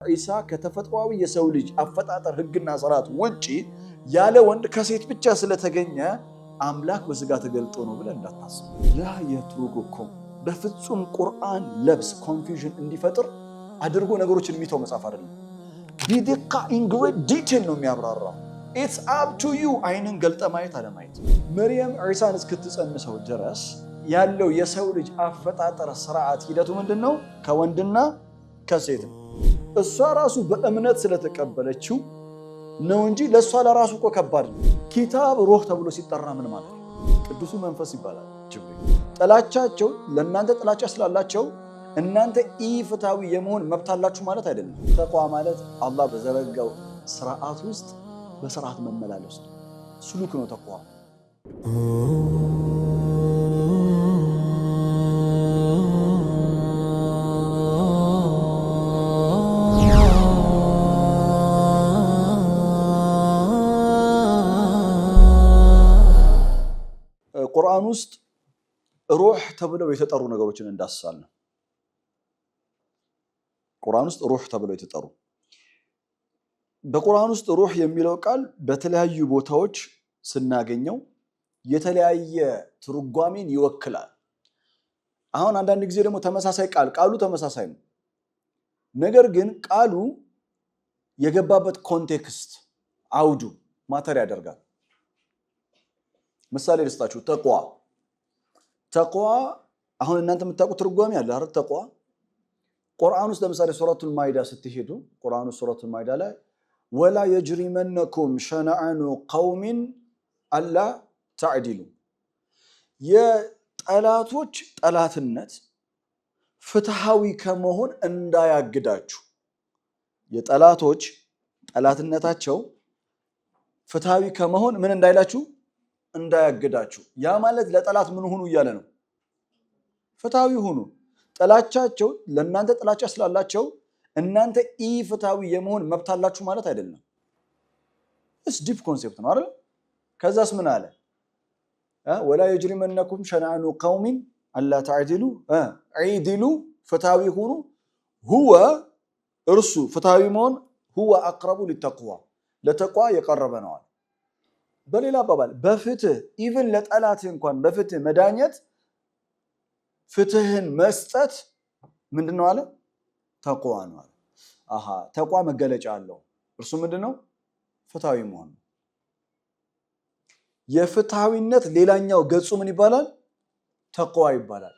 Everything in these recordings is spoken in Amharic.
ዒሳ ከተፈጥሯዊ የሰው ልጅ አፈጣጠር ህግና ስርዓት ውጪ ያለ ወንድ ከሴት ብቻ ስለተገኘ አምላክ በስጋ ተገልጦ ነው ብለን እንዳታስቡ። ላ የትሩኩኩም በፍጹም ቁርአን ለብስ ኮንፊውዥን እንዲፈጥር አድርጎ ነገሮችን የሚተው መጽሐፍ አይደለም። ቢዲቃ ኢንግሬት ዲቴል ነው የሚያብራራው። ኢትስ አፕ ቱ ዩ አይንን ገልጠ ማየት አለማየት። መርየም ዒሳን እስክትጸንሰው ድረስ ያለው የሰው ልጅ አፈጣጠር ስርዓት ሂደቱ ምንድነው? ከወንድና ከሴት ነው። እሷ ራሱ በእምነት ስለተቀበለችው ነው እንጂ ለሷ ለራሱ እኮ ከባድ ነው። ኪታብ ሩህ ተብሎ ሲጠራ ምን ማለት ነው? ቅዱሱ መንፈስ ይባላል። ጥላቻቸው ለእናንተ ጥላቻ ስላላቸው እናንተ ኢፍታዊ የመሆን መብት አላችሁ ማለት አይደለም። ተቋ ማለት አላህ በዘረጋው ስርዓት ውስጥ በስርዓት መመላለስ ነው። ስሉክ ነው ተቋ። ቁርአን ውስጥ ሩህ ተብለው የተጠሩ ነገሮችን እንዳስሳለን። ቁርአን ውስጥ ሩህ ተብለው የተጠሩ በቁርአን ውስጥ ሩህ የሚለው ቃል በተለያዩ ቦታዎች ስናገኘው የተለያየ ትርጓሜን ይወክላል። አሁን አንዳንድ ጊዜ ደግሞ ተመሳሳይ ቃሉ ተመሳሳይ ነው። ነገር ግን ቃሉ የገባበት ኮንቴክስት አውዱ ማተር ያደርጋል። ምሳሌ ልስጣችሁ። ተቋ አሁን እናንተ የምታውቁት ትርጓሜ አለ አይደል? ተቋ ቁርአን ውስጥ ለምሳሌ ሱረቱል ማኢዳ ስትሄዱ ቁርአን ውስጥ ሱረቱል ማኢዳ ላይ ወላ የጅሪመነኩም ሸነአኑ ቀውሚን አላ ተዕዲሉ፣ የጠላቶች ጠላትነት ፍትሃዊ ከመሆን እንዳያግዳችሁ። የጠላቶች ጠላትነታቸው ፍትሃዊ ከመሆን ምን እንዳይላችሁ እንዳያግዳችሁ። ያ ማለት ለጠላት ምን ሁኑ እያለ ነው? ፍትሃዊ ሁኑ። ጥላቻቸው ለእናንተ ጥላቻ ስላላቸው እናንተ ኢፍትሃዊ የመሆን መብት አላችሁ ማለት አይደለም። እስ ዲፕ ኮንሴፕት ነው አይደል? ከዛስ ምን አለ? ወላ የጅሪመነኩም ሸነአኑ ቀውሚን አላ ተዕዲሉ ዒዲሉ፣ ፍትሃዊ ሁኑ። ሁወ እርሱ ፍትሃዊ መሆን ሁወ አቅረቡ ሊተቅዋ፣ ለተቋ የቀረበ ነዋል። በሌላ አባባል በፍትህ ኢቭን ለጠላት እንኳን በፍትህ መዳኘት ፍትህን መስጠት ምንድነው አለ? ተቋ ነው አለ። ተቋ መገለጫ አለው። እርሱ ምንድነው? ፍትሃዊ መሆን። የፍትሃዊነት ሌላኛው ገጹ ምን ይባላል? ተቋ ይባላል።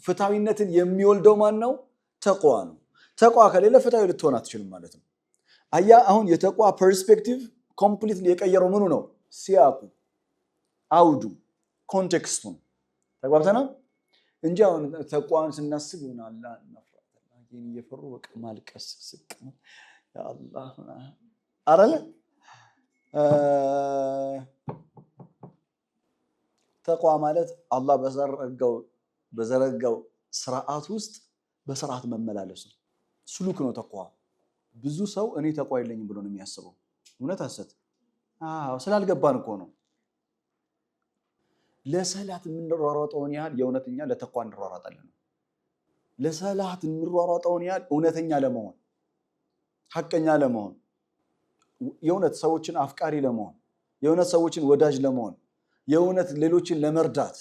ፍትሃዊነትን የሚወልደው ማን ነው? ተቋ ነው። ተቋ ከሌለ ፍትሃዊ ልትሆን አትችልም ማለት ነው። አያ አሁን የተቋ ፐርስፔክቲቭ ኮምፕሊትሊ የቀየረው ምኑ ነው? ሲያቁ አውዱ ኮንቴክስቱን ተግባብተናል እንጂ አሁን ተቋን ስናስብ ይሆናል ይሄን እየፈሩ በቃ ማልቀስ ስቅ ያ አላህ አረለ። ተቋ ማለት አላህ በዘረጋው ስርዓት ውስጥ በስርዓት መመላለስ ነው። ስሉክ ነው ተቋ። ብዙ ሰው እኔ ተቋ የለኝም ብሎ ነው የሚያስበው። እውነት ሐሰት ስላልገባን እኮ ነው። ለሰላት የምንሯሯጠውን ያህል የእውነተኛ ለተቋ እንሯሯጣለን። ለሰላት የምንሯሯጠውን ያህል እውነተኛ ለመሆን ሐቀኛ ለመሆን የእውነት ሰዎችን አፍቃሪ ለመሆን የእውነት ሰዎችን ወዳጅ ለመሆን የእውነት ሌሎችን ለመርዳት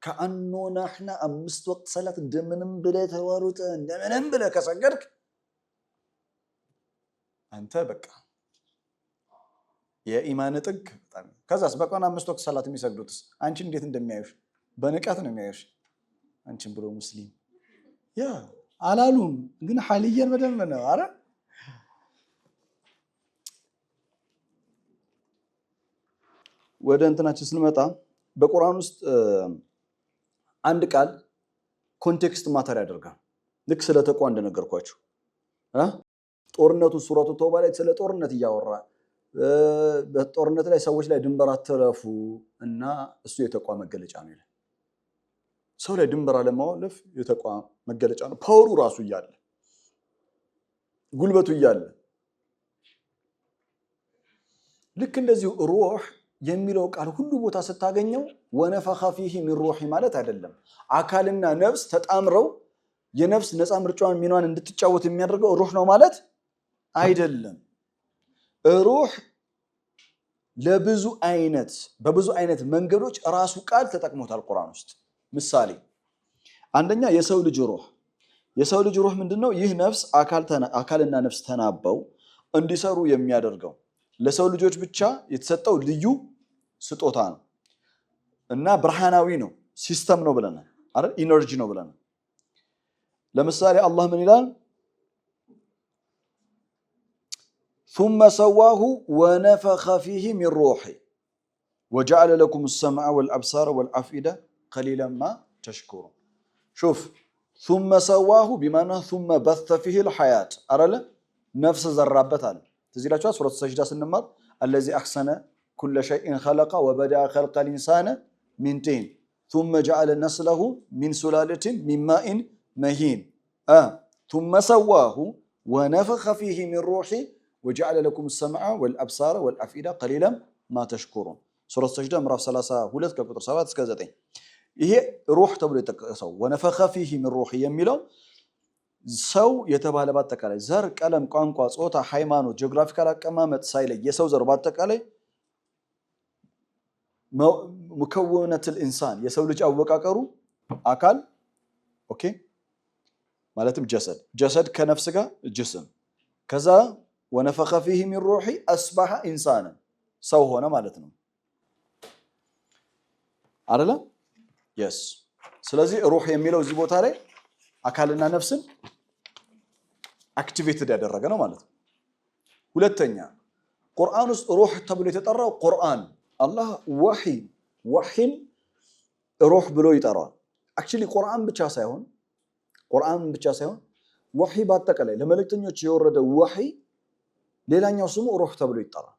ከአኖ ናህና 5 ወቅት ሰላት እንደምንም ብለህ ተሯሩጠ እንደምንም ብለህ ከሰገድክ አንተ በቃ የኢማን ጥግ በጣም። ከዛስ በቀን 5 ወቅት ሰላት የሚሰግዱትስ አንቺ እንዴት እንደሚያዩሽ በንቀት ነው የሚያዩሽ። አንቺን ብሎ ሙስሊም ያ አላሉም፣ ግን ሐልየን በደንብ ነው። አረ ወደ እንትናችን ስንመጣ በቁርአን ውስጥ አንድ ቃል ኮንቴክስት ማተር ያደርጋል። ልክ ስለ ተቋ እንደነገርኳችሁ ጦርነቱ ሱረቱ ተውባ ላይ ስለ ጦርነት እያወራ በጦርነት ላይ ሰዎች ላይ ድንበር አትለፉ እና እሱ የተቋ መገለጫ ነው ይላል። ሰው ላይ ድንበር አለማለፍ የተቋ መገለጫ ነው። ፓወሩ ራሱ እያለ ጉልበቱ እያለ ልክ እንደዚሁ ሩህ የሚለው ቃል ሁሉ ቦታ ስታገኘው ወነፈኸ ፊሂ ሚን ሩሂ ማለት አይደለም። አካልና ነፍስ ተጣምረው የነፍስ ነፃ ምርጫዋን ሚናዋን እንድትጫወት የሚያደርገው ሩህ ነው ማለት አይደለም። ሩህ በብዙ አይነት መንገዶች ራሱ ቃል ተጠቅሞታል ቁርአን ውስጥ። ምሳሌ አንደኛ የሰው ልጅ ሩህ ምንድነው? ይህ ነፍስ አካልና ነፍስ ተናበው እንዲሰሩ የሚያደርገው ለሰው ልጆች ብቻ የተሰጠው ልዩ ስጦታ ነው እና ብርሃናዊ ነው፣ ሲስተም ነው ብለናል አይደል? ኢነርጂ ነው ብለናል። ለምሳሌ አላህ ምን ይላል? ثم سواه ونفخ فيه من روحه وجعل لكم السمع والأبصار والأفئدة قليلا ما تشكرون. شوف ثم سواه بمعنى ثم بث فيه الحياة أرى نفس زرابة تزيلات سورة السجدة سنمر الذي أحسن كل شيء خلق وبدأ خلق الإنسان من طين ثم جعل نسله من سلالة من ماء مهين ثم سواه ونفخ فيه من روحه وجعل لكم السمع والأبصار والأفئدة قليلا ما تشكرون. سورة السجدة مرaf 32 ከቁጥር 7 እስከ 9 ይሄ ሩህ ተብሎ የተጠቀሰው ወነፈኸ ፊህ ሚን ሩህ የሚለው ሰው የተባለ በአጠቃላይ ዘር፣ ቀለም፣ ቋንቋ፣ ጾታ፣ ሃይማኖት፣ ጂኦግራፊካል አቀማመጥ ሳይለይ የሰው ዘር በአጠቃላይ ሙከወነቱል ኢንሳን የሰው ልጅ አወቃቀሩ አካል ኦኬ ማለትም ጀሰድ ከነፍስ ጋር ጅስም ከዛ ወነፈኸ ፊህ ሚን ሩህ አስበሐ ኢንሳንን ሰው ሆነ ማለት ነው አይደለ? የስ ስለዚህ ሩህ የሚለው እዚህ ቦታ ላይ አካልና ነፍስን አክቲቬትድ ያደረገ ነው ማለት ነው። ሁለተኛ ቁርአን ውስጥ ሩህ ተብሎ የተጠራው ቁርአን አላህ ወሂን ሩህ ብሎ ይጠራዋል። አክቹሊ ቁርአን ብቻ ሳይሆን ወሂ በአጠቃላይ ለመልእክተኞች የወረደ ወሂ ሌላኛው ስሙ ሩህ ተብሎ ይጠራል።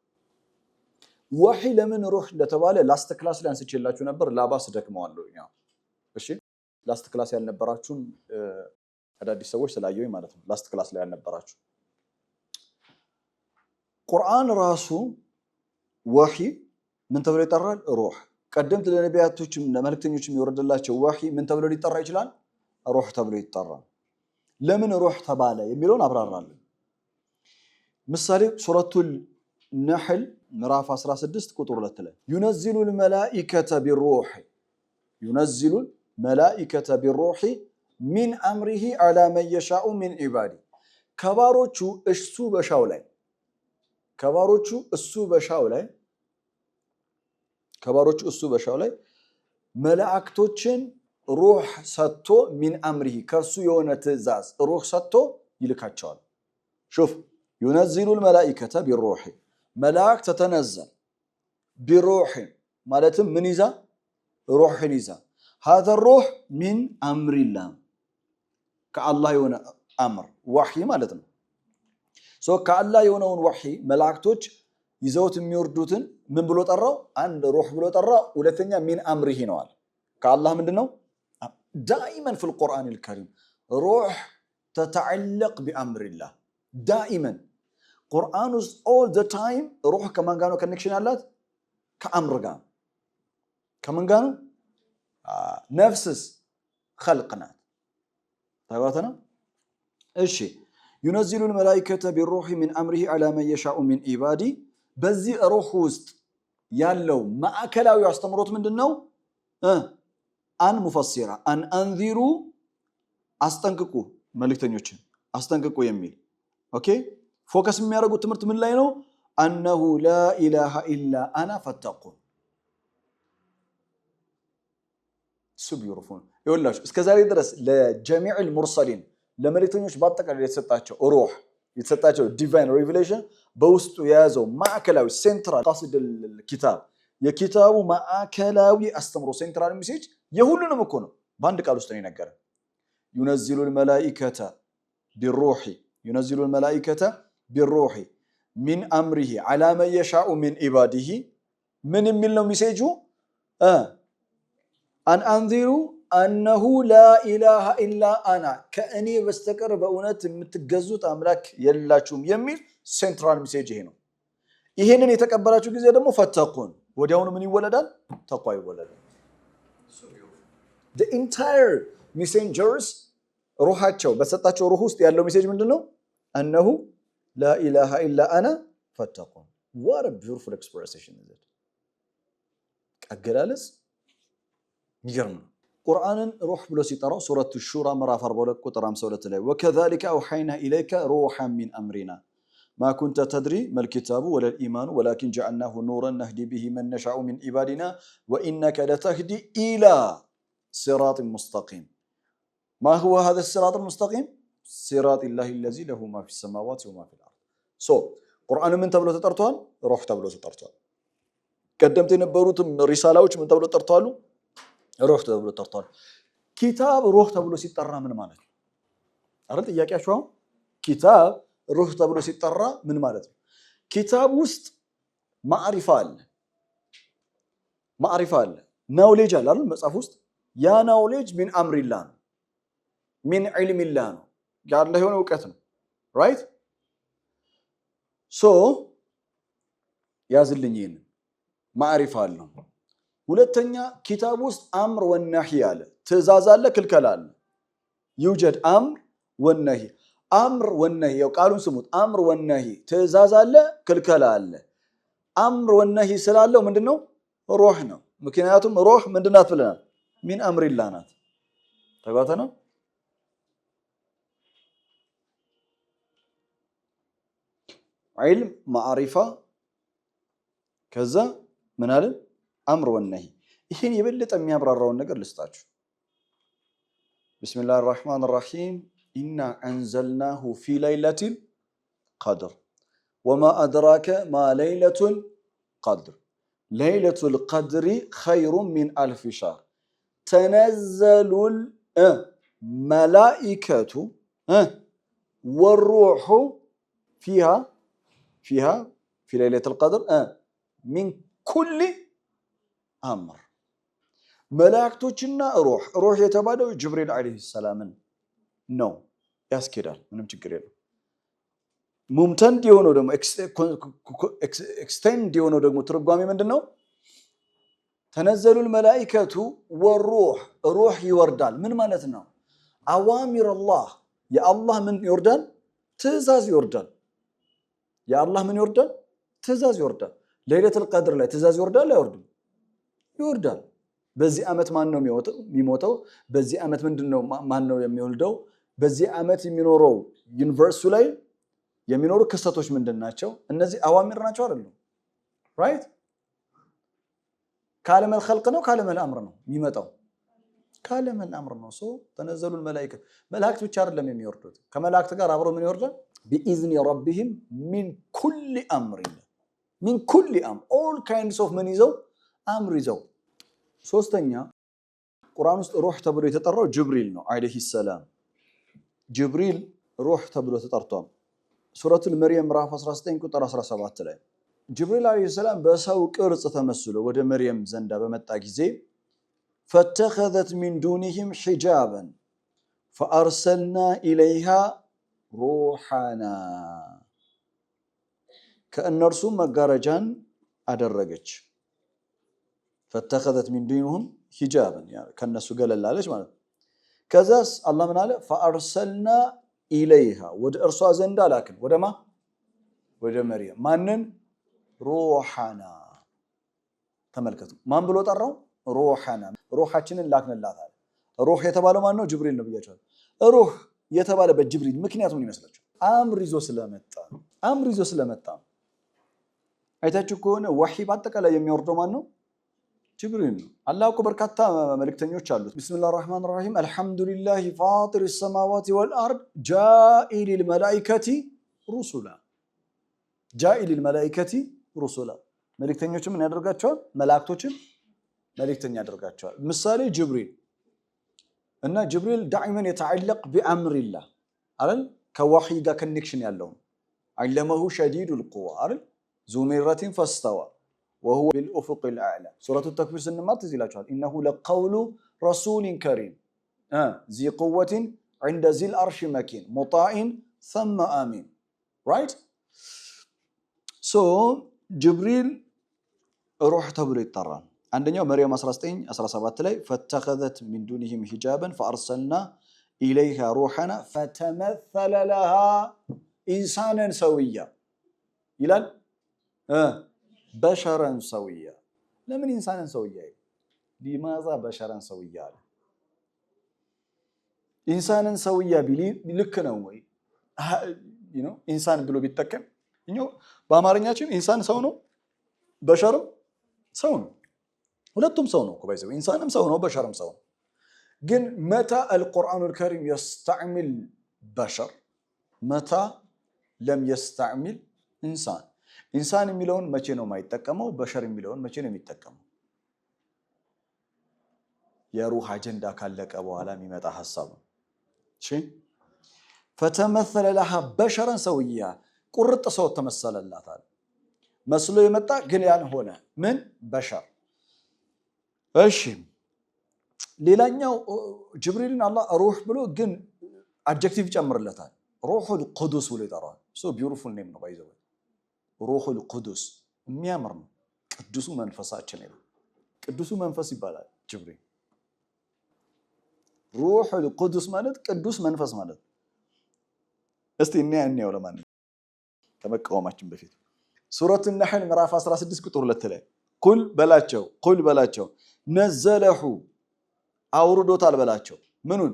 ወሂ ለምን ሩህ እንደተባለ ላስት ክላስ ላይ አንስቼላችሁ ነበር። ላባስ ደክመዋለሁ። እሺ ላስት ክላስ ያልነበራችሁን አዳዲስ ሰዎች ስላየሁኝ ማለት ነው። ላስት ክላስ ላይ ያልነበራችሁ ቁርአን ራሱ ወሂ ምን ተብሎ ይጠራል? ሩህ። ቀደምት ለነቢያቶችም ለመልእክተኞችም የወረደላቸው ወሂ ምን ተብሎ ሊጠራ ይችላል? ሩህ ተብሎ ይጠራል። ለምን ሩህ ተባለ የሚለውን አብራራለሁ። ምሳሌ ሱረቱል ነህል ምዕራፍ 16 ቁጥር 2 ላይ ዩነዚሉል መላኢከተ ቢሩህ ሚን አምሪሂ ዐላ መን የሻኡ ሚን ዒባዲ ከባሮቹ እሱ በሻው ላይ መላእክቶችን ሩህ ሰጥቶ ሚን አምሪሂ ከሱ የሆነ ትእዛዝ ሩህ ሰጥቶ ይልካቸዋል። ሹፍ ዩነዚሉል መላኢከተ ቢሩህ መላእክት ተተነዘል ቢሩህ ማለትም ምን ይዛ ሩህን ይዛ هذا الروح من امر الله ከአላህ የሆነ አምር ወሂ ማለት ነው። ከአላህ የሆነውን ወሂ መላእክቶች ይዘውት የሚወርዱትን ምን ብሎ ጠራው? አንድ ሩህ ብሎ ጠራው። ሁለተኛ ሚን አምሪሂ ነው አለ። ከአላህ ምንድነው? ዳኢመን في القرآن الكريم روح تتعلق بأمر الله ዳኢመን ቁርአን ውስጥ all the time ሩህ ከማን ጋር ነው ኮኔክሽን ያላት? ከአምር ጋር። ከማን ጋር ነው? ነፍስስ ኸልቅ ናት። ታውቃተና እሺ ዩነዚሉል መላኢከተ ቢሩህ ሚን አምሪሂ ዐላ መን የሻኡ ሚን ዒባዲ በዚህ ሩህ ውስጥ ያለው ማዕከላዊ አስተምሮት ምንድነው? አን ሙፈሲራ አን አንዚሩ አስጠንቅቁ፣ መልእክተኞችን አስጠንቅቁ የሚል ኦኬ። ፎከስ የሚያደርጉት ትምህርት ምን ላይ ነው? አነሁ ላ ኢላሃ ኢላ አና ፈተቁን ሱብዩሩፉን ይወላችሁ። እስከዛሬ ድረስ ለጀሚዕል ሙርሰሊን ለመልእክተኞች በአጠቃላይ የተሰጣቸው ዲቫይን ሪቪሌሽን በውስጡ የያዘው ማዕከላዊ ሴንትራል ቃሲደል ኪታብ የኪታቡ ማዕከላዊ አስተምሮ ሴንትራል ሜሴጅ የሁሉንም እኮ ነው በአንድ ቃል ውስጥ ነው የነገረን። ዩነዚሉል መላኢከተ ቢሩህ ሚን አምሪሂ ዐላ መን የሻኡ ሚን ዒባዲሂ ምን የሚል ነው ሜሴጁ? አን አንዚሩ አነሁ ላ ኢላሃ ኢላ አና ከእኔ በስተቀር በእውነት የምትገዙት አምላክ የላችሁም የሚል ሴንትራል ሜሴጅ ይሄ ነው። ይሄንን የተቀበላችሁ ጊዜ ደግሞ ፈተቁን ወዲያውኑ ምን ይወለዳል? ተቅዋ ይወለዳል። The entire messengers ሩሃቸው በሰጣቸው ሩህ ውስጥ ያለው ሜሴጅ ምንድነው? እነሁ لا إله إلا أنا فاتقون. What a beautiful expression is it? አገላለጽ ይገርም ነው። ቁርአንን ሩህ ብሎ ሲጠራው ሱረቱ ሹራ ምዕራፍ 42 ቁጥር 52 ላይ وكذلك أوحينا إليك روحا من أمرنا ما كنت تدري ما الكتاب ولا الإيمان ولكن جعلناه نورا نهدي به من نشاء من عبادنا وإنك لتهدي إلى صراط مستقيم. ما هو هذا الصراط المستقيم؟ صراط الله الذي له ما في السماوات وما في الأرض. ቁርአን ምን ተብሎ ተጠርቷል? ሩህ ተብሎ ተጠርቷል። ቀደምት የነበሩት ሪሳላዎች ምን ተብሎ ተጠርቷል? ሩህ ተብሎ ተጠርቷል። ኪታብ ሩህ ተብሎ ሲጠራ ምን ማለት ነው? አረ ጥያቄያችሁ አሁን ኪታብ ሩህ ተብሎ ሲጠራ ምን ማለት ነው? ኪታብ ውስጥ ማዕሪፋ አለ፣ ናውሌጅ አለ አይደል? መጽሐፍ ውስጥ ያ ናውሌጅ ሚን አምሪላህ ነው፣ ሚን ዒልሚላህ ነው፣ ያለ የሆነ እውቀት ነው። ራይት ሶ ያዝልኝ ይሄን ማዕሪፋ አለው። ሁለተኛ ኪታብ ውስጥ አምር ወነሂ አለ፣ ትእዛዝ አለ፣ ክልከላ አለ። ይውጀድ አምር ወነሂ። አምር ወነሂ ያው ቃሉን ስሙት። አምር ወነሂ ትእዛዝ አለ፣ ክልከላ አለ። አምር ወነሂ ስላለው ምንድነው? ሩህ ነው። ምክንያቱም ሩህ ምንድናት ብለናል? ሚን አምሪላህ ናት። ተጓተና ዒልም ማዕሪፋ ከዛ ምን አለ? አምር ወነሂ። ይሄን የበለጠ የሚያብራራውን ነገር ልስጣችሁ። ቢስሚላሂር ረህማኒር ረሂም ኢና አንዘልናሁ ፊ ለይለቲል ቀድር ወማ አድራከ ማ ለይለቱል ቀድር ለይለቱል ቀድሪ ኸይሩን ሚን አልፊ ሸህር ተነዘሉል መላኢከቱ ወሩሑ ፊሃ ፊ ለይለቱል ቀድር ሚን ኩሊ አምር። መላእክቶችና ሩህ የተባለው ጅብሪል ዓለይሂ ሰላምን ነው። ያስኬዳል፣ ምንም ችግር የለም። ሙምተንድ የሆነው ደግሞ ኤክስቴንድ የሆነው ደግሞ ትርጓሜ ምንድነው? ተነዘሉል መላኢከቱ ወሩህ ይወርዳል። ምን ማለት ነው? አዋሚር አላህ የአላህ ምን ይወርዳል? ትእዛዝ ይወርዳል። የአላህ ምን ይወርዳል? ትእዛዝ ይወርዳል። ለይለቱል ቀድር ላይ ትእዛዝ ይወርዳል አይወርድም? ይወርዳል። በዚህ ዓመት ማን ነው የሚሞተው? በዚህ ዓመት ምንድነው ማን ነው የሚወልደው? በዚህ ዓመት የሚኖረው ዩኒቨርሱ ላይ የሚኖሩ ክስተቶች ምንድናቸው? እነዚህ አዋሚር ናቸው አይደለም? ራይት ካለመል ኸልቅ ነው ካለመል አምር ነው የሚመጣው? ካለመል አምር ነው። ተነዘሉል መላኢከቱ መላእክት ብቻ አይደለም የሚወርዱት፣ ከመላእክት ጋር አብሮ ምን ይወርዳል? ቢኢዝኒ ረቢሂም ሚን ኩሊ አምር ሚን ኩሊ አምር ኦል ካይንድስ ኦፍ ምን ይዘው አምር ይዘው። ሶስተኛ ቁርአን ውስጥ ሩህ ተብሎ የተጠራው ጅብሪል ነው ዓለይሂ ሰላም። ጅብሪል ሩህ ተብሎ ተጠርቷል። ሱረቱል መርየም ምዕራፍ 19 ቁጥር 17 ላይ ጅብሪል ዓለይሂ ሰላም በሰው ቅርጽ ተመስሎ ወደ መርየም ዘንዳ በመጣ ጊዜ ፈተኸዘት ሚን ዱኒሂም ሒጃበን ፈአርሰልና ኢለይሃ ሩሐና ከእነርሱም መጋረጃን አደረገች። ፈተኸዘት ሚን ዱኒሂም ሒጃበን ከነሱ ገለላለች ማለት ነው። ከዛስ አላህ ምን አለ? ፈአርሰልና ኢለይሃ ወደ እርሷ ዘንዳ ላክን። ወደማ? ወደ መርየም። ማንን? ሩሐና። ተመልከቱ፣ ማን ብሎ ጠራው? ሩሐና። ሩሐችንን ላክንላት አለ። ሩህ የተባለው ማን ነው? ጅብሪል ነው ብያቸዋለሁ። ሩህ የተባለበት ጅብሪል ምክንያቱ ምን ይመስላችኋል? አምር ይዞ ስለመጣ። አይታችሁ ከሆነ ወሂ በአጠቃላይ የሚወርደው ማን ነው? ጅብሪል ነው። አላህ እኮ በርካታ መልእክተኞች አሉት። ቢስሚላሂር ረህማኒር ረሂም አልሐምዱሊላሂ ፋጢሪስ ሰማዋቲ ወልአርድ ጃኢሊል መላኢከቲ ሩሱላ። መልእክተኞችን ምን ያደርጋቸዋል? መላእክቶችን መልእክተኛ ያደርጋቸዋል። ምሳሌ ጅብሪል እና ጅብሪል ዳኢመን የተዓለቅ ቢአምሪላህ አይደል? ከወሂ ጋር ኮኔክሽን ያለው አለመሁ ሸዲዱል ቁዋ አይደል? ዙ ሚረቲን ፈስተዋ ወሁወ ቢልኡፉቂል አዕላ። ሱረቱ ተክዊር ስንማር ትዝ ይላችኋል። ኢነሁ ለቀውሉ ረሱሊን ከሪም ዚ ቁወቲን ዒንደ ዚል አርሺ መኪን ሙጣኢን ሰመ አሚን። ራይት ሶ ጅብሪል ሩህ ተብሎ ይጠራል። አንደኛው መርየም 19:17 ላይ ፈተኸዘት ሚን ዱኒሂም ሒጃበን ፈአርሰልና ኢለይሃ ሩሐና ፈተመሰለ ለሃ ኢንሳነን ሰውያ ይላል። በሸረን ሰውያ ለምን ኢንሳነን ሰውያ ሊማዛ በሸረን ሰውያ አለ? ኢንሳንን ሰውያ ቢል ልክ ነው ወይ? ኢንሳን ብሎ ቢጠቀም እኛው በአማርኛችን ኢንሳን ሰው ነው፣ በሸርም ሰው ነው። ሁለቱም ሰው ነው እኮ ባይዘው ኢንሳንም ሰው ነው፣ በሸርም ሰው ነው። ግን መታ አልቁርአኑል ከሪም የስተዕሚል በሸር መታ ለም የስተዕሚል ኢንሳን። ኢንሳን የሚለውን መቼ ነው የማይጠቀመው? በሸር የሚለውን መቼ ነው የሚጠቀመው? የሩህ አጀንዳ ካለቀ በኋላ የሚመጣ ሐሳብ ነው። እሺ ፈተመሰለ ለሃ በሸረን ሰውያ ቁርጥ ሰው ተመሰለላታል። መስሎ የመጣ ግን ያን ሆነ ምን በሸር። እሺ ሌላኛው ጅብሪልን አላህ ሩህ ብሎ ግን አድጀክቲቭ ጨምርለታል። ሩሁል ቁዱስ ብሎ ይጠራዋል። ሶ ቢዩቲፉል ኔም ነው ባይዘው ሩሁል ቁዱስ የሚያምር ነው። ቅዱሱ መንፈሳችን ነው። ቅዱሱ መንፈስ ይባላል ጅብሪል። ሩሁል ቁዱስ ማለት ቅዱስ መንፈስ ማለት። እስቲ እንየው ለማንኛውም ከመቃወማችን በፊት ሱረቱ ነህል ምዕራፍ 16 ቁጥር 2 ላይ ቁል በላቸው ነዘለሁ አውርዶታል በላቸው። ምኑን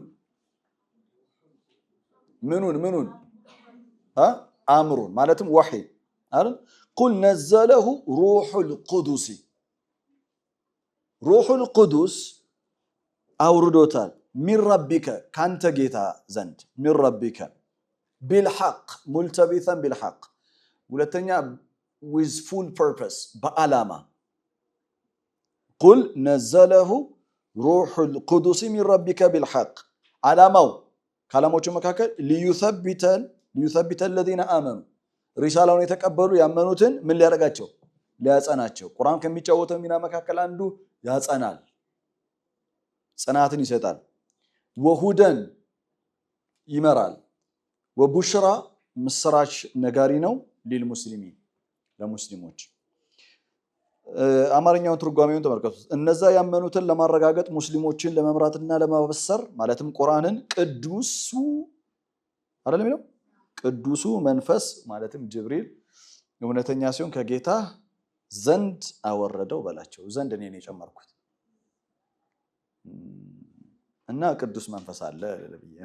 አምሩን ማለትም ወህይ አይደል? ቁል ነዘለሁ ሩሁል ቁዱስ አውርዶታል ሚን ረቢከ ካንተ ጌታ ዘንድ ሚን ረቢከ ቢልሐቅ ሙልተቢተን ቢልሐቅ። ሁለተኛ with full purpose በዓላማ ቁል ነዘለሁ ሩሁል ቁዱስ ሚን ረቢከ ቢልሐቅ። ዓላማው ከዓላማዎቹ መካከል ሊዩሰቢተ الذين آمنوا ሪሳላውን የተቀበሉ ያመኑትን ምን ሊያደርጋቸው? ሊያጸናቸው። ቁርአን ከሚጫወተው ሚና መካከል አንዱ ያጸናል፣ ጽናትን ይሰጣል። ወሁደን ይመራል። ወቡሽራ ምስራች ነጋሪ ነው። ሊልሙስሊሚን ለሙስሊሞች። አማርኛውን ትርጓሜውን ተመልከቱት። እነዛ ያመኑትን ለማረጋገጥ ሙስሊሞችን ለመምራትና ለማበሰር ማለትም ቁርአንን ቅዱሱ አይደለም የሚለው ቅዱሱ መንፈስ ማለትም ጅብሪል እውነተኛ ሲሆን ከጌታ ዘንድ አወረደው በላቸው። ዘንድ እኔ ነኝ የጨመርኩት እና ቅዱስ መንፈስ አለ ለብዬ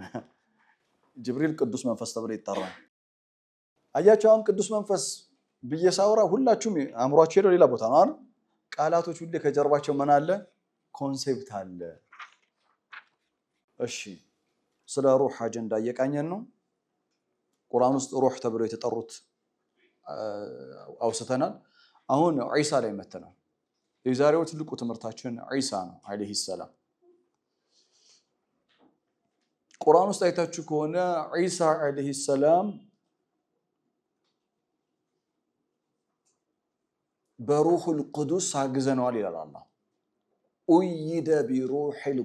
ጅብሪል ቅዱስ መንፈስ ተብሎ ይጠራል። አያቸው አሁን ቅዱስ መንፈስ ብዬ ሳወራ ሁላችሁም አእምሯችሁ ሄደው ሌላ ቦታ ነው አይደል? ቃላቶች ሁሉ ከጀርባቸው ምን አለ? ኮንሴፕት አለ። እሺ ስለ ሩህ አጀንዳ እየቃኘን ነው። ቁርአን ውስጥ ሩህ ተብሎ የተጠሩት አውስተናል። አሁን ዒሳ ላይ መተናል። የዛሬው ትልቁ ትምህርታችን ዒሳ ነው አለይሂ ሰላም። ቁርአን ውስጥ አይታችሁ ከሆነ ዒሳ አለይሂ ሰላም በሩሁል ቁዱስ አግዘነዋል ይላል አላህ። ኡይደ ቢሩሂል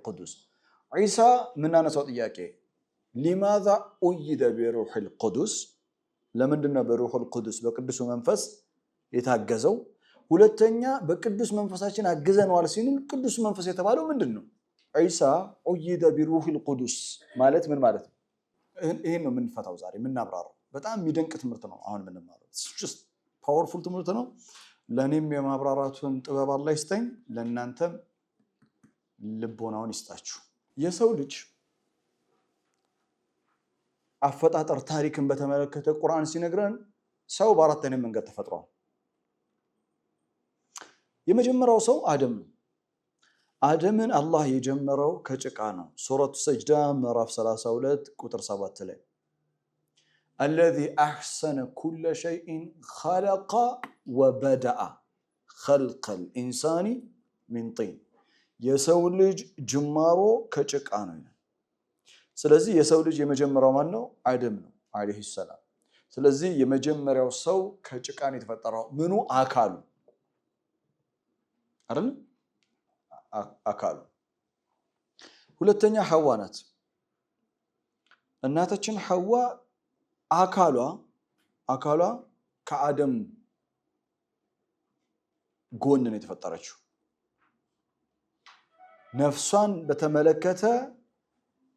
ቁዱስ ዒሳ ምናነሳው ጥያቄ ሊማዛ ኡይደ ቢሩሂል ቁዱስ፣ ለምንድነው በሩሁል ቁዱስ በቅዱሱ መንፈስ የታገዘው? ሁለተኛ በቅዱስ መንፈሳችን አግዘነዋል ሲል ቅዱስ መንፈስ የተባለው ምንድነው? ዒሳ ኡይደ ቢሩሂል ቁዱስ ማለት ምን ማለት ነው? ይሄን ነው የምንፈታው ዛሬ የምናብራራው። በጣም የሚደንቅ ትምህርት ነው አሁን የምንማረው። ጀስት ፓወርፉል ትምህርት ነው። ለኔም የማብራራቱን ጥበብ አላህ ይስጠኝ፣ ለእናንተም ልቦናውን ይስጣችሁ። የሰው ልጅ አፈጣጠር ታሪክን በተመለከተ ቁርአን ሲነግረን ሰው በአራት አይነት መንገድ ተፈጥሯል። የመጀመሪያው ሰው አደም ነው። አደምን አላህ የጀመረው ከጭቃ ነው። ሱረቱ ሰጅዳ ምዕራፍ 32 ቁጥር 7 ላይ الذي أحسن كل شيء خلق وبدأ خلق الإنسان من طين የሰው ልጅ ጅማሮ ከጭቃ ነው። ስለዚህ የሰው ልጅ የመጀመሪያው ማን ነው? አደም ነው አለይሂ ሰላም። ስለዚህ የመጀመሪያው ሰው ከጭቃ ነው የተፈጠረው። ምኑ? አካሉ አይደል? አካሉ። ሁለተኛ ሐዋ ናት። እናታችን ሐዋ አካሏ ከአደም ጎን ነው የተፈጠረችው። ነፍሷን በተመለከተ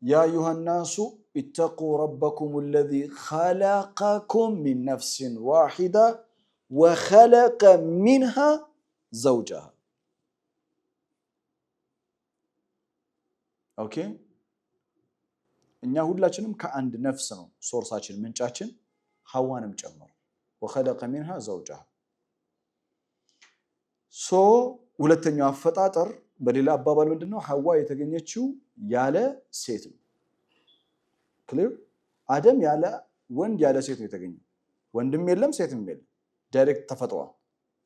ያ አዩሃናሱ ኢተቁ ረበኩም አለዚ ኸለቀኩም ሚን ነፍሲን ዋሂዳ ወኸለቀ ሚንሃ ዘውጀሃ። ኦኬ እኛ ሁላችንም ከአንድ ነፍስ ነው ሶርሳችን ምንጫችን ሐዋንም ጨምሮ ወኸለቀ ሚንሃ ዘውጀሃ። ሁለተኛው አፈጣጠር በሌላ አባባል ምንድነው? ሐዋ የተገኘችው ያለ ሴት ነው። ክሊር አደም ያለ ወንድ ያለ ሴት ነው የተገኘው። ወንድም የለም ሴትም የለም፣ ዳይሬክት ተፈጥሯል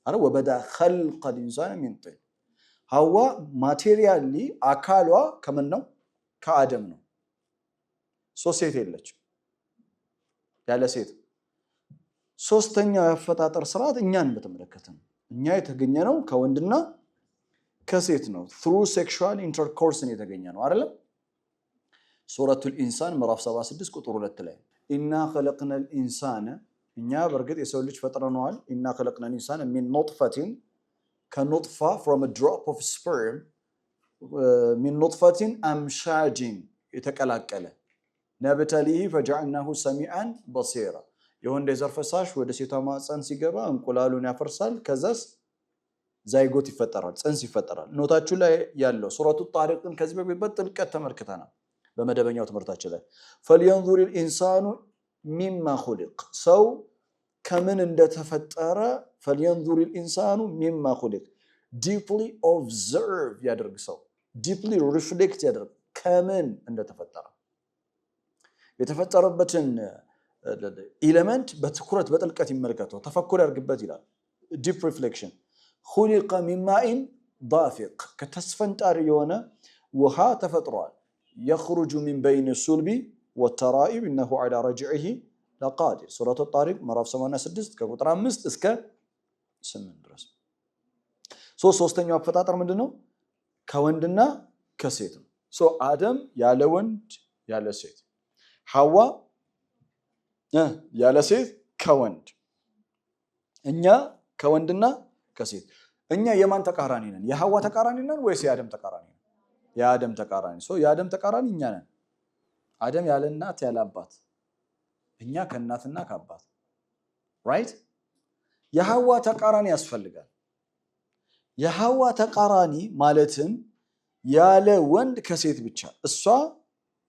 አረ ወበዳ ኸልቀ الانسان من طين። ሐዋ ማቴሪያሊ አካሏ ከምን ነው? ከአደም ነው። ሴት የለችም ያለ ሴት። ሶስተኛው የአፈጣጠር ስርዓት እኛን በተመለከተ ነው። እኛ የተገኘነው ከወንድና ከሴት ነው። through sexual intercourse ነው የተገኘነው አይደለም? ሱረቱል ኢንሳን ምዕራፍ 76 ቁጥር 2 ላይ ኢና ኸለቅነል ኢንሳነ እኛ በርግጥ የሰው ልጅ ፈጥረነዋል። ኢና ኸለቅነል ኢንሳነ ሚን ኑጥፈቲን ከኑጥፋ from a drop of sperm ሚን ኑጥፈቲን አምሻጅን የተቀላቀለ ነብተሊሂ ፈጀዐልናሁ ሰሚዐን በሲራ የወንድ የዘር ፈሳሽ ወደ ሴቷ ማህፀን ሲገባ እንቁላሉን ያፈርሳል። ከዛስ ዛይጎት ይፈጠራል፣ ጽንስ ይፈጠራል። ኖታችሁ ላይ ያለው ሱረቱ ጣሪቅን ከዚህ በፊት በጥልቀት ተመልክተናል በመደበኛው ትምህርታችን ላይ። ፈልየንዙር الانسان مما خلق ሰው ከምን እንደተፈጠረ ፈልየንዙር الانسان مما خلق deeply observe ያደርግ ሰው deeply reflect ያደርግ ከምን እንደተፈጠረ የተፈጠረበትን ኤሌመንት በትኩረት በጥልቀት ይመልከተው ተፈኩር ያርግበት ይላል። ዲፕ ሪፍሌክሽን خلق من ماء دافق ከተስፈንጣሪ የሆነ ውሃ ተፈጥሯል። يخرج من بين الصلب والترائب انه على رجعه لقادر ሱረቱ ጣሪቅ ምዕራፍ 86 ከቁጥር 5 እስከ 8 ድረስ። ሶስተኛው አፈጣጠር ምንድነው? ከወንድና ከሴት ነው። አደም ያለ ወንድ ያለ ሴት፣ ሐዋ ያለ ሴት ከወንድ፣ እኛ ከወንድና ከሴት። እኛ የማን ተቃራኒ ነን? የሐዋ ተቃራኒ ነን ወይስ የአደም ተቃራኒ ነን? የአደም ተቃራኒ። የአደም ተቃራኒ እኛ ነን። አደም ያለ እናት ያለ አባት፣ እኛ ከእናትና ከአባት ራይት። የሐዋ ተቃራኒ ያስፈልጋል። የሐዋ ተቃራኒ ማለትም ያለ ወንድ ከሴት ብቻ፣ እሷ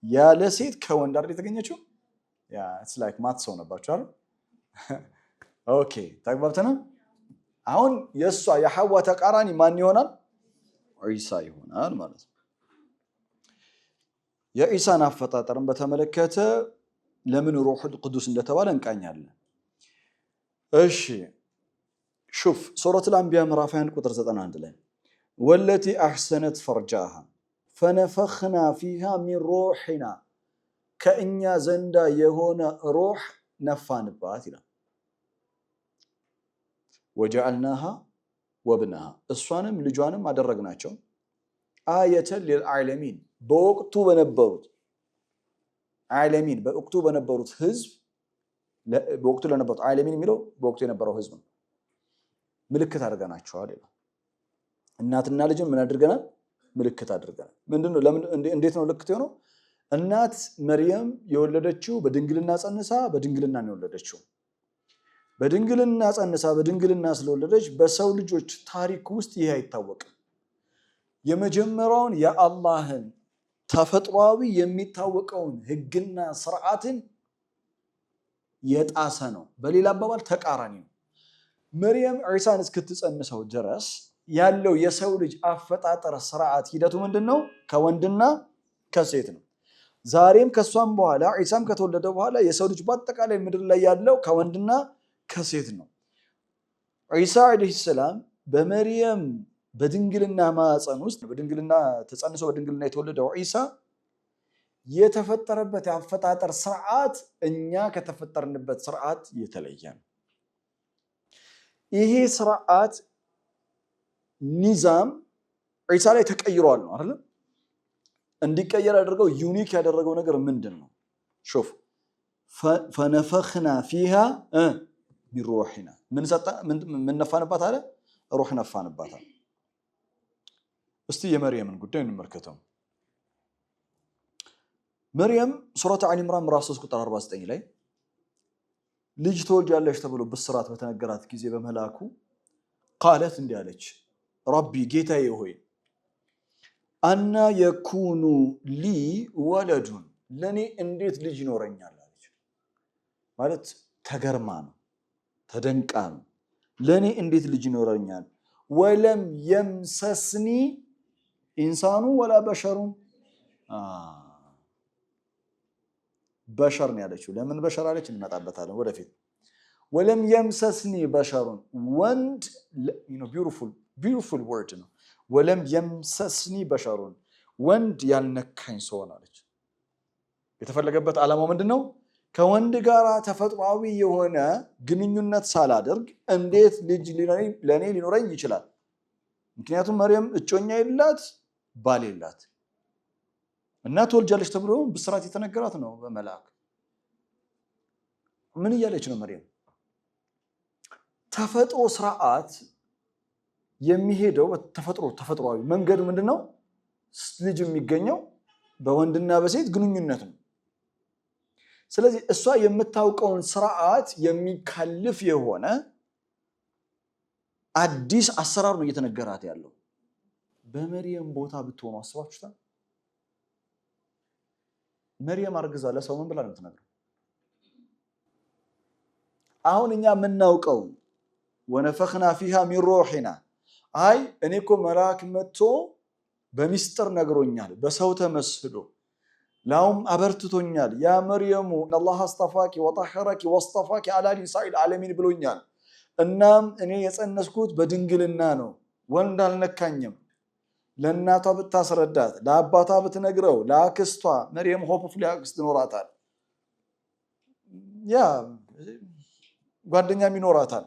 ያለ ሴት ከወንድ አይደል የተገኘችው? ያ ኢትስ ላይክ ማትስ ሆነባችሁ አይደል? ኦኬ ተግባብተናል። አሁን የሷ የሐዋ ተቃራኒ ማን ይሆናል? ዒሳ ይሆናል ማለት ነው። የዒሳን አፈጣጠርን በተመለከተ ለምን ሩሑል ቅዱስ እንደተባለ እንቃኛለን። እሺ ሹፍ ሱረቱል አንቢያ ምዕራፍ 1 ቁጥር 91 ላይ ወለቲ አሕሰነት ፈርጃሃ ፈነፈኽና ፊሃ ሚን ሩሒና ከእኛ ዘንዳ የሆነ ሩህ ነፋንባት ይላል። ወጀዐልናሃ ወብነሃ እሷንም ልጇንም አደረግናቸው አየተን ሊልዓለሚን በወቅቱ በነበሩት ዓለሚን በወቅቱ በነበሩት ህዝብ በወቅቱ ለነበሩት ዓለሚን የሚለው በወቅቱ የነበረው ህዝብ ነው። ምልክት አድርገናቸዋል ይላል። እናትና ልጅን ምን አድርገናል? ምልክት አድርገናል። ምንድነው? ለምን እንዴት ነው ምልክት የሆነው? እናት መርየም የወለደችው በድንግልና ጸንሳ በድንግልና ነው የወለደችው። በድንግልና ጸንሳ በድንግልና ስለወለደች በሰው ልጆች ታሪክ ውስጥ ይሄ አይታወቅም። የመጀመሪያውን የአላህን ተፈጥሯዊ የሚታወቀውን ህግና ስርዓትን የጣሰ ነው። በሌላ አባባል ተቃራኒ ነው። መርየም ዒሳን እስክትጸንሰው ድረስ ያለው የሰው ልጅ አፈጣጠር ስርዓት ሂደቱ ምንድነው? ከወንድና ከሴት ነው። ዛሬም ከሷም በኋላ ዒሳም ከተወለደ በኋላ የሰው ልጅ በአጠቃላይ ምድር ላይ ያለው ከወንድና ከሴት ነው። ዒሳ አለይሂ ሰላም በመርየም በድንግልና ማህፀን ውስጥ በድንግልና ተጸንሶ በድንግልና የተወለደው ዒሳ የተፈጠረበት የአፈጣጠር ስርዓት እኛ ከተፈጠርንበት ስርዓት የተለየ ነው። ይሄ ስርዓት ኒዛም ዒሳ ላይ ተቀይሯል ነው አይደል? እንዲቀየር ያደረገው ዩኒክ ያደረገው ነገር ምንድነው? ሹፍ ፈነፈኽና ፊሃ ሚን ሩሒና ምን ነፋንባት አለ? ሩህ ነፋንባት። እስቲ የመርየምን ጉዳይ እንመልከተው። መርየም ሱረቱ አሊ ኢምራን ምዕራፍ 3 ቁጥር 49 ላይ ልጅ ትወልጃለሽ ተብሎ ብስራት በተነገራት ጊዜ በመላኩ ቃለት እንዲህ አለች፣ ረቢ ጌታዬ ሆይ አና የኩኑ ሊ ወለዱን ለኔ እንዴት ልጅ ይኖረኛል አለች። ማለት ተገርማ ነው፣ ተደንቃ ነው። ለኔ እንዴት ልጅ ይኖረኛል? ወለም የምሰስኒ ኢንሳኑ ወላ በሸሩን በሸር ነው ያለችው። ለምን በሸር አለች? እንመጣበታለን ወደፊት። ወለም የምሰስኒ በሸሩን ወንድ ቢዩቲፉል ወርድ ነው። ወለም የምሰስኒ በሸሩን ወንድ ያልነካኝ ሰው አለች። የተፈለገበት ዓላማው ምንድነው? ከወንድ ጋር ተፈጥሯዊ የሆነ ግንኙነት ሳላደርግ እንዴት ልጅ ለኔ ሊኖረኝ ይችላል? ምክንያቱም መርየም እጮኛ የላት ባል የላት እና ትወልጃለች ተብሎ ብስራት የተነገራት ነው በመልአክ። ምን እያለች ነው መርየም? ተፈጥሮ ስርዓት የሚሄደው ተፈጥሯዊ መንገዱ ምንድነው? ልጅ የሚገኘው በወንድና በሴት ግንኙነት ነው። ስለዚህ እሷ የምታውቀውን ስርዓት የሚካልፍ የሆነ አዲስ አሰራር ነው እየተነገራት ያለው። በመርየም ቦታ ብትሆኑ አስባችሁታል? መርየም አርግዛ ለሰው ምን ብላ ነው የምትነግረው? አሁን እኛ የምናውቀው ወነፈኽና ፊሃ ሚን ሩሒና፣ አይ እኔ እኮ መልአክ መጥቶ በሚስጥር ነግሮኛል፣ በሰው ተመስሎ ላውም አበርትቶኛል፣ ያ መርየሙ አላህ አስጠፋኪ ወጠኸረኪ ወስጠፋኪ አላ ኒሳኢል ዓለሚን ብሎኛል። እናም እኔ የጸነስኩት በድንግልና ነው፣ ወንድ አልነካኝም። ለእናቷ ብታስረዳት፣ ለአባቷ ብትነግረው፣ ለአክስቷ መርየም ሆፕፉሊ አክስት ይኖራታል፣ ያ ጓደኛም ይኖራታል።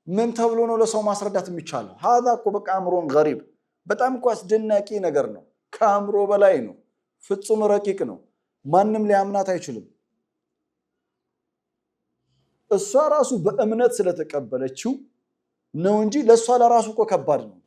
ምን ተብሎ ነው ለሰው ማስረዳት የሚቻለው? ሀዛ እኮ በቃ አእምሮን ገሪብ፣ በጣም እኮ አስደናቂ ነገር ነው። ከአእምሮ በላይ ነው። ፍጹም ረቂቅ ነው። ማንም ሊያምናት አይችልም። እሷ ራሱ በእምነት ስለተቀበለችው ነው እንጂ ለእሷ ለራሱ እኮ ከባድ ነው።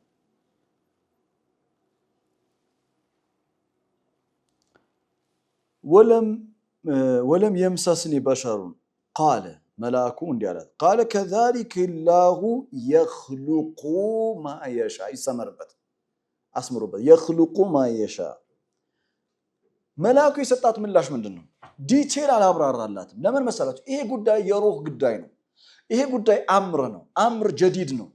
ወለም የምሰስኒ በሸሩን ቃለ መልአኩ እንዲህ አላት፣ ቃለ ከዛሊከ ላሁ የኽሉቁ ማ የሻ። ይሰመርበት፣ አስምሩበት። የኽሉቁ ማ የሻ። መልአኩ የሰጣት ምላሽ ምንድን ነው? ዲቴል አላብራራላትም። ለምን መሰላችሁ? ይሄ ጉዳይ የሩህ ጉዳይ ነው። ይሄ ጉዳይ አምር ነው። አምር ጀዲድ ነው።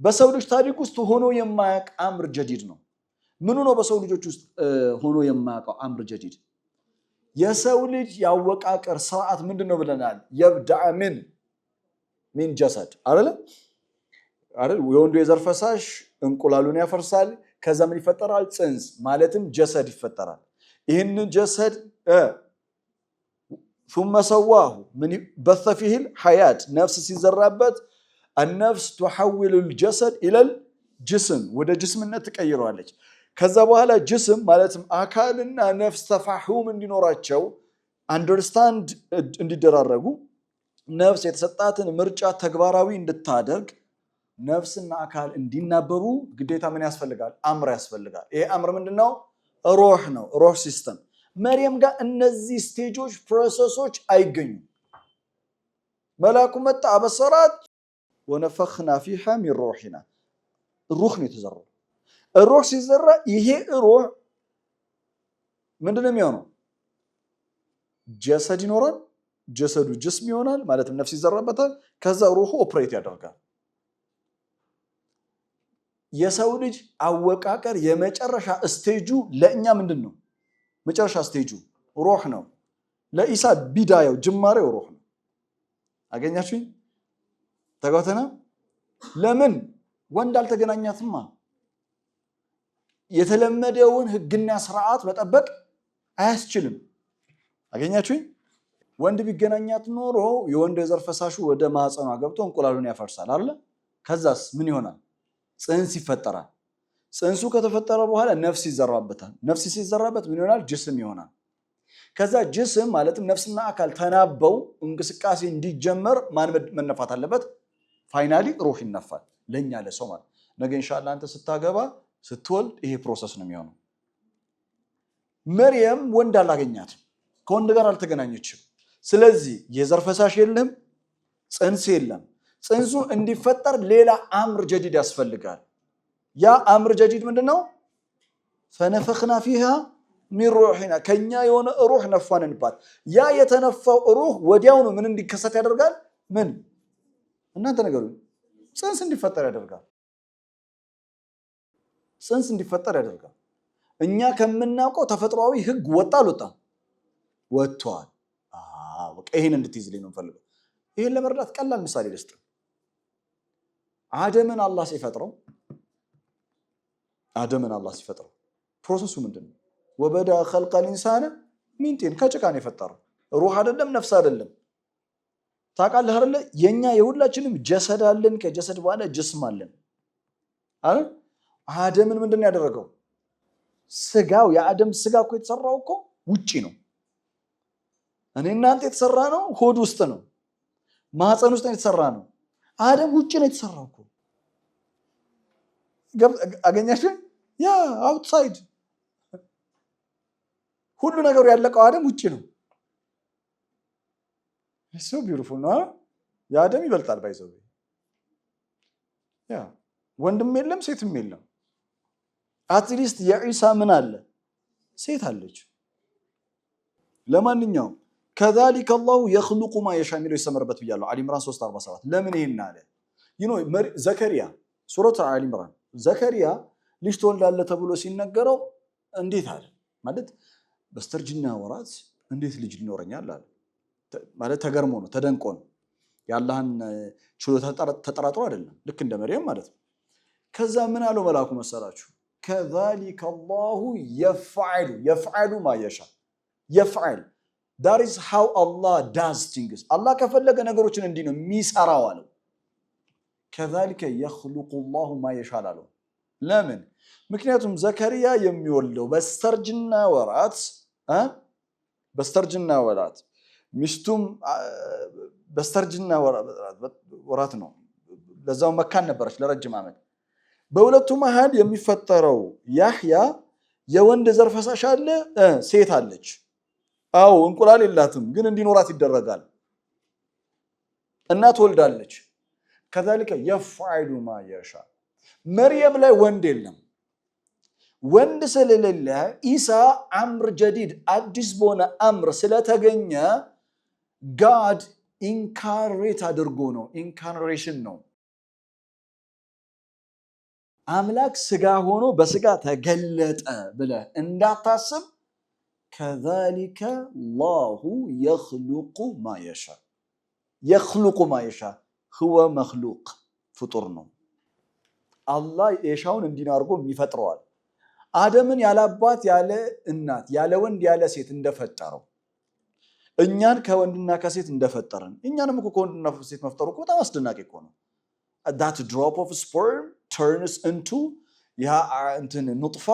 በሰው ልጅ ታሪክ ውስጥ ሆኖ የማያውቅ አምር ጀዲድ ነው። ምኑ ነው በሰው ልጆች ውስጥ ሆኖ የማያውቀው አምር ጀዲድ? የሰው ልጅ ያወቃቀር ስርዓት ምንድን ነው ብለናል? የብዳዕ ሚን ጀሰድ አይደል? የወንዱ የዘር ፈሳሽ እንቁላሉን ያፈርሳል። ከዛ ምን ይፈጠራል? ጽንስ ማለትም ጀሰድ ይፈጠራል። ይህንን ጀሰድ ثم سواه من بث فيه الحياة ነፍስ ሲዘራበት النفس تحول الجسد إلى الجسم ወደ ጅስምነት ትቀይረዋለች። ከዛ በኋላ ጅስም ማለትም አካልና ነፍስ ተፋሁም እንዲኖራቸው አንደርስታንድ እንዲደራረጉ ነፍስ የተሰጣትን ምርጫ ተግባራዊ እንድታደርግ ነፍስና አካል እንዲናበሩ ግዴታ ምን ያስፈልጋል? አምር ያስፈልጋል። ይሄ አምር ምንድነው? ሩህ ነው። ሩህ ሲስተም። መርየም ጋር እነዚህ ስቴጆች ፕሮሰሶች አይገኙም። መልአኩ መጣ አበሰራት፣ ወነፈኽና ፊሃ ሚን ሩሒና። ሩህ ነው የተዘራው። ሩህ ሲዘራ ይሄ ሩህ ምንድነው የሚሆነው? ጀሰድ ይኖራል። ጀሰዱ ጅስም ይሆናል፣ ማለትም ነፍስ ይዘራበታል። ከዛ ሩሁ ኦፕሬት ያደርጋል። የሰው ልጅ አወቃቀር የመጨረሻ ስቴጁ ለእኛ ምንድን ነው? መጨረሻ ስቴጁ ሩህ ነው። ለኢሳ ቢዳያው ጅማሬው ሩህ ነው። አገኛችሁኝ? ተጋተና ለምን ወንድ አልተገናኛትማ? የተለመደውን ህግና ስርዓት መጠበቅ አያስችልም። አገኛችሁኝ? ወንድ ቢገናኛት ኖሮ የወንድ የዘር ፈሳሹ ወደ ማህፀኗ ገብቶ እንቁላሉን ያፈርሳል አይደል? ከዛስ ምን ይሆናል? ጽንስ ይፈጠራል። ጽንሱ ከተፈጠረ በኋላ ነፍስ ይዘራበታል። ነፍስ ሲዘራበት ምን ይሆናል? ጅስም ይሆናል። ከዛ ጅስም ማለትም ነፍስና አካል ተናበው እንቅስቃሴ እንዲጀመር ማን መነፋት አለበት? ፋይናሊ ሩህ ይነፋል። ለኛ ለሰው ማለት ነገ ኢንሻአላህ አንተ ስታገባ ስትወልድ ይሄ ፕሮሰስ ነው የሚሆነው። መርየም ወንድ አላገኛትም፣ ከወንድ ጋር አልተገናኘችም። ስለዚህ የዘር ፈሳሽ የለም፣ ጽንስ የለም። ጽንሱ እንዲፈጠር ሌላ አምር ጀዲድ ያስፈልጋል። ያ አምር ጀዲድ ምንድነው? ፈነፈኽና ፊሃ ሚን ሩሒና ከኛ የሆነ ሩህ ነፋንባት። ያ የተነፋው ሩህ ወዲያውኑ ምን እንዲከሰት ያደርጋል? ምን እናንተ ነገሩ ጽንስ እንዲፈጠር ያደርጋል። ጽንስ እንዲፈጠር ያደርጋል። እኛ ከምናውቀው ተፈጥሯዊ ህግ ወጣ አልወጣም? ወጥቷል። በቃ ይሄን እንድትይዝልኝ ነው የምፈልገው። ይሄን ለመረዳት ቀላል ምሳሌ ልስጥ። አደምን አላህ ሲፈጥረው ፕሮሰሱ ምንድነው? ወበዳ ኸልቀል ኢንሳነ ሚን ጢን ከጭቃ ነው የፈጠረው። ሩህ አይደለም፣ ነፍስ አይደለም። ታውቃለህ አይደለ? የኛ የሁላችንም ጀሰድ አለን፣ ከጀሰድ በኋላ ጅስም አለን አይደል? አደምን ምንድነው ያደረገው? ስጋው የአደም ስጋ እኮ የተሰራው እኮ ውጪ ነው። እኔ እናንተ የተሰራ ነው ሆድ ውስጥ ነው፣ ማህፀን ውስጥ ነው የተሰራ ነው። አደም ውጪ ነው የተሰራው እኮ። አገኛችሁ? ያ አውትሳይድ ሁሉ ነገሩ ያለቀው አደም ውጪ ነው። ሶ ቢዩቲፉል ነው። የአደም ይበልጣል ባይዘው። ያ ወንድም የለም ሴትም የለም። አትሊስት የዒሳ ምን አለ? ሴት አለች። ለማንኛውም ከዛሊከ አላሁ የኽሉቁ ማ የሻ የሚለው ይሰመርበት ብያለሁ። አሊ ኢምራን 3:47 ለምን ይሄን አለ? ዘከሪያ ሱረቱ አሊ ኢምራን ዘከሪያ ልጅ ትወልዳለህ ተብሎ ሲነገረው እንዴት አለ ማለት በስተርጅና ወራት እንዴት ልጅ ሊኖረኛል አለ ማለት ተገርሞ ነው፣ ተደንቆ ነው። የአላህን ችሎታ ተጠራጥሮ አይደለም፣ ልክ እንደ መርየም ማለት ነው። ከዛ ምን አለው መልአኩ መሰላችሁ? ከዛሊከ አላሁ የፍዐሉ ማ የሻ የፍዐል that is how Allah does things። አላህ ከፈለገ ነገሮችን እንዲህ ነው የሚሰራው አለው። ከዛሊከ የኽሉቁ አላሁ ማ የሻ አለው። ለምን? ምክንያቱም ዘከሪያ የሚወልደው በስተርጅና ወራት ሚስቱም በስተርጅና ወራት ነው። ለዛው መካን ነበረች ለረጅም ዓመት። በሁለቱ መሃል የሚፈጠረው ያህያ የወንድ ዘር ፈሳሽ አለ፣ ሴት አለች። አዎ እንቁላል የላትም ግን እንዲኖራት ይደረጋል እና ትወልዳለች። ከዛሊከ የፍዐሉ ማ የሻ መርየም ላይ ወንድ የለም። ወንድ ስለሌለ ኢሳ አምር ጀዲድ አዲስ በሆነ አምር ስለተገኘ ጋድ ኢንካሬት አድርጎ ነው። ኢንካሬሽን ነው። አምላክ ስጋ ሆኖ በስጋ ተገለጠ ብለህ እንዳታስብ። ከዛሊከ አላሁ የኽሉቁ ማ የሻ የኽሉቁ ማ የሻ ሁወ መኽሉቅ ፍጡር ነው። አላህ የሻውን እንዲናርጎ የሚፈጥረዋል። አደምን ያለ አባት ያለ እናት ያለ ወንድ ያለ ሴት እንደፈጠረው እኛን ከወንድና ከሴት እንደፈጠረን እኛንም እኮ ከወንድና ከሴት መፍጠሩ እኮ በጣም አስደናቂ እኮ ነው። that drop of sperm turns into ኑጥፋ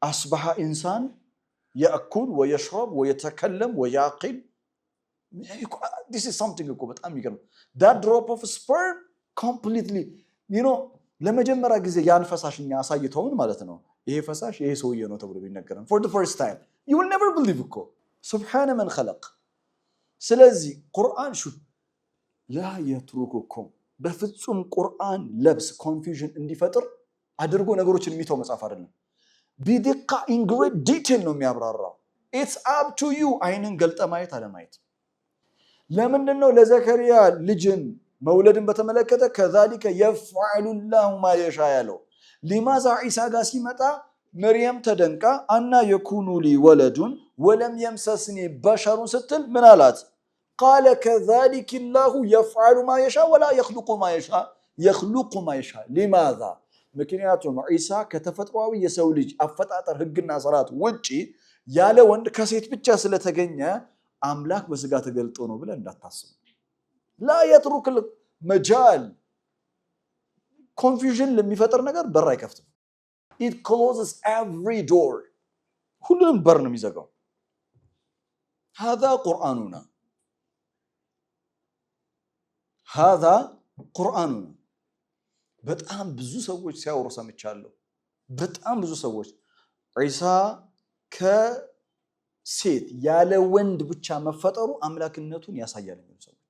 አስበሐ ኢንሳን يأكل ويشرب ويتكلم ويعقل። this is something እኮ በጣም ይገርም። that drop of sperm completely ለመጀመሪያ ጊዜ ያን ፈሳሽኛ አሳይተውን ማለት ነው። ይሄ ፈሳሽ ይሄ ሰውዬ ነው ተብሎ ቢነገረን for the first time you will never believe እኮ ሱብሃነ መን ኸለቅ። ስለዚህ ቁርአን ላ የትሩኩኩም በፍጹም ቁርአን ለብስ ኮንፊውዥን እንዲፈጥር አድርጎ ነገሮችን የሚተው መጽሐፍ አይደለም። ቢዲቃ ኢን ግሬት ዲቴል ነው የሚያብራራው። ኢትስ አፕ ቱ ዩ አይንን ገልጠ ማየት አለማየት። ለምንድነው ለዘከሪያ ልጅን መውለድን በተመለከተ ከዛሊከ የፍዐሉ ላሁ ማ የሻ ያለው? ሊማዛ ዒሳ ጋር ሲመጣ መርየም ተደንቃ አና የኩኑ ሊ ወለዱን ወለም የምሰስኒ በሸሩን ስትል ምን አላት? ቃለ ከዛሊከ ላሁ የፍዐሉ ማ የሻ ወላ የኽሉቁ ማ የሻ። ሊማዛ? ምክንያቱም ዒሳ ከተፈጥሯዊ የሰው ልጅ አፈጣጠር ህግና ስርዓት ውጪ ያለ ወንድ ከሴት ብቻ ስለተገኘ አምላክ በስጋ ተገልጦ ነው ብለህ እንዳታስቡ። ላ የትሩክ መጃል ኮንፊውዥን ለሚፈጥር ነገር በር አይከፍትም። it closes every door ሁሉንም በር ነው የሚዘጋው። هذا قرآننا በጣም ብዙ ሰዎች ሲያወሩ ሰምቻለሁ። በጣም ብዙ ሰዎች ዒሳ ከሴት ያለ ወንድ ብቻ መፈጠሩ አምላክነቱን ያሳያል የሚሉ ሰዎች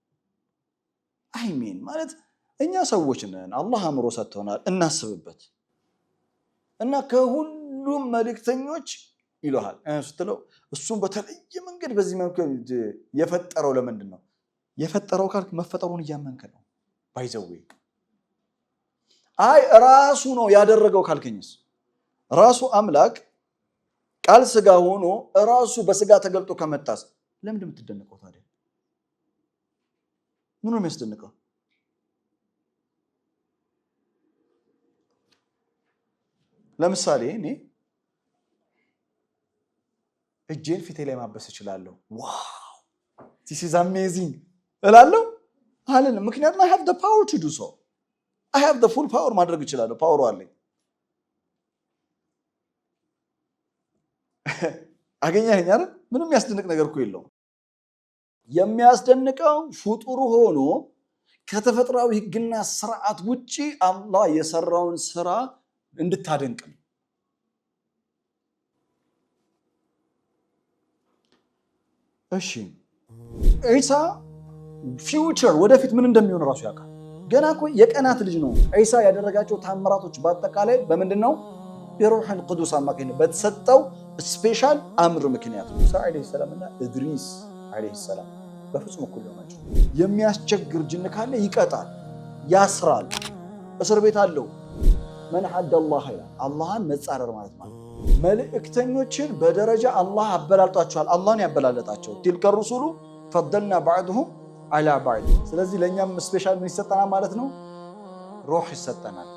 አይሜን ማለት እኛ ሰዎች ነን። አላህ አእምሮ ሰጥቶናል፣ እናስብበት እና ከሁሉም መልእክተኞች ይለሃል ስትለው እሱም በተለየ መንገድ በዚህ መንገድ የፈጠረው ለምንድን ነው የፈጠረው ካልክ መፈጠሩን እያመንክ ነው። ባይዘዌ አይ ራሱ ነው ያደረገው ካልከኝስ ራሱ አምላክ ቃል ስጋ ሆኖ ራሱ በስጋ ተገልጦ ከመጣስ ለምንድን የምትደነቀው ታዲያ? ምን ነው የሚያስደንቀው? ለምሳሌ እኔ እጄን ፊቴ ላይ ማበስ እችላለሁ። ዋው this is amazing እላለሁ አለን። ምክንያቱም I have the power to do so. I have the full power ማድረግ እችላለሁ። ፓወሩ አለኝ። አገኘኸኝ አይደል? ምንም የሚያስደንቅ ነገር እኮ የለውም። የሚያስደንቀው ፍጡር ሆኖ ከተፈጥሯዊ ሕግና ስርዓት ውጪ አላህ የሰራውን ስራ እንድታደንቅ ነው። እሺ ዒሳ ፊውቸር ወደፊት ምን እንደሚሆን ራሱ ያውቃል። ገና እኮ የቀናት ልጅ ነው። ዒሳ ያደረጋቸው ታምራቶች በአጠቃላይ በምንድነው? በሩሑል ቅዱስ አማካኝነት በተሰጠው ስፔሻል አምር ምክንያት ሙሳ አለይሂ ሰላም እና ኢድሪስ አለይሂ ሰላም በፍጹም እኩል ናቸው። የሚያስቸግር ጅን ካለ ይቀጣል፣ ያስራል፣ እስር ቤት አለው። መን ሐደ አላህ ይላል። አላህን መጻረር ማለት ነው። መልእክተኞችን በደረጃ አላህ አበላልጧቸዋል። አላህን ያበላለጣቸው ቲልከ ሩሱሉ ፈደልና ባዕድሁም አላ ባዕድ። ስለዚህ ለእኛም ስፔሻል ምን ይሰጠናል ማለት ነው? ሩህ ይሰጠናል።